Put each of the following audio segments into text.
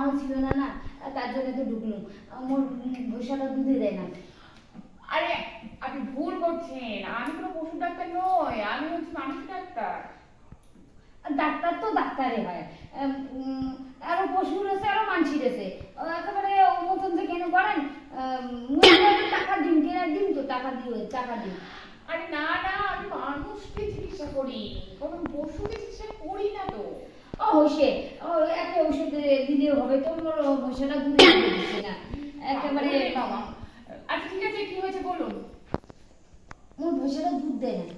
মাও ছিল না না, তার জন্য তো ঢুকলুম। মোর ভৈষাটা দুধে দেয় না। আরে আপনি ভুল করছেন, আমি কোনো পশু ডাক্তার নই, আমি হচ্ছে মানুষের ডাক্তার। ডাক্তার তো ডাক্তারে হয়, আরো পশু রয়েছে আরো মানসি রয়েছে, একেবারে মতন যে কেন করেন। টাকা দিন কেনার দিন তো টাকা দিও টাকা দিন। আরে না না, আমি মানুষকে চিকিৎসা করি, কোনো পশুকে চিকিৎসা করি না তো। ও হইছে, ও একটা ওষুধ দিলেও হবে, তোর ভৈষাটা দুধে দিচ্ছে না একেবারে। বাবা, আচ্ছা ঠিক আছে, কি হয়েছে বলুন। মোর ভৈষাটা দুধ দেয় না।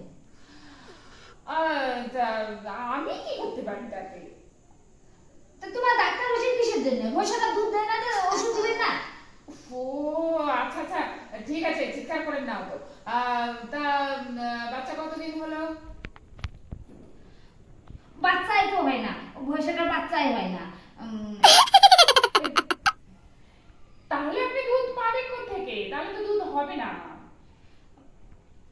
আমি কি করতে পারি তাতে? তো তোমার ডাক্তার ওষুধ কিসের জন্য? ভৈষাটা দুধ দেয় না তো ওষুধ দিবেন না? ও আচ্ছা আচ্ছা, ঠিক আছে, চিৎকার করেন নাও তো। তা বাচ্চা কতদিন হলো? বাচ্চাই তো হয় না, ভৈষাটার বাচ্চাই হয় না। তাহলে আপনি দুধ পাবেন কোত্থেকে? তাহলে তো দুধ হবে না।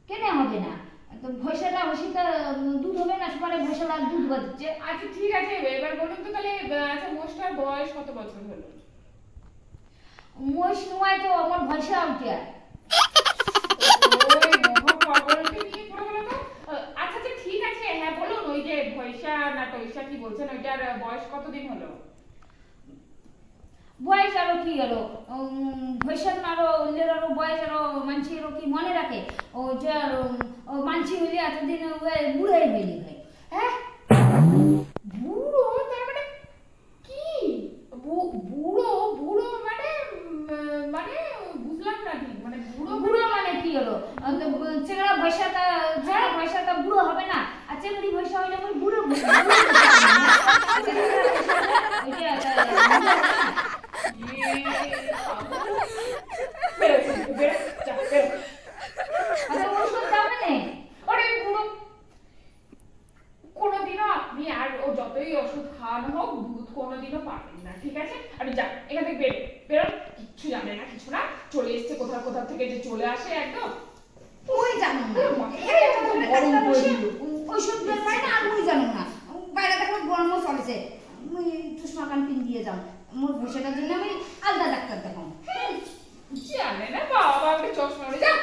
কেন হবে না? তো ভৈষাটা ওষুধটা দুধ হবে না, সবারে ভৈষাটা দুধ বাচ্ছে। আচ্ছা ঠিক আছে, এবার বলুন তো তাহলে, আচ্ছা মোষটার বয়স কত বছর হলো? মহিষ নয় তো আমার ভৈষা উঠে। ওই মহা পাগলকে নিয়ে পড়ে গেল তো। আচ্ছা আচ্ছা ঠিক আছে, হ্যাঁ বলুন, ওই যে ভৈষা না টৈষা কি বলছেন, ওইটার বয়স কতদিন হলো? বয়স আরো কি হলো, ভৈষার আরো অন্যের আরো বয়স আরো মানসি আরো কি মনে রাখে? ও যে মানসি হইলে এতদিন বুড়াই হইলি ভাই। হ্যাঁ, বুড়ো তার মানে কি? বুড়ো বুড়ো মানে মানে বুঝলাম না ঠিক, মানে বুড়ো বুড়ো মানে কি হলো? চেংড়া ভৈষাটা চেংড়া ভৈষাটা বুড়ো হবে না, আর চেংড়ি ভৈষা হইলে ওই বুড়ো ওষুধ দামে নেই। আরে বুড়ো, কোনোদিনও আপনি আর ও যতই ওষুধ খাওয়ানো হোক দুধ কোনোদিনও পাবেন না, ঠিক আছে? আপনি যান এখান থেকে, বেরোন, কিচ্ছু জানেন না, কিছু না, চলে এসছে কোথাও কোথাও থেকে যে চলে আসে একদম। ওই জানো না, গরম করে দিল ওষুধ বের পাই না, আর ওই জানো না, বাইরে দেখো গরমও চলেছে, মুই চশমা কান পিন দিয়ে যাও, মোর ভৈষাটার জন্য আমি আলাদা ডাক্তার দেখাম। জানে না বাবা, আপনি চশমা পরে যান,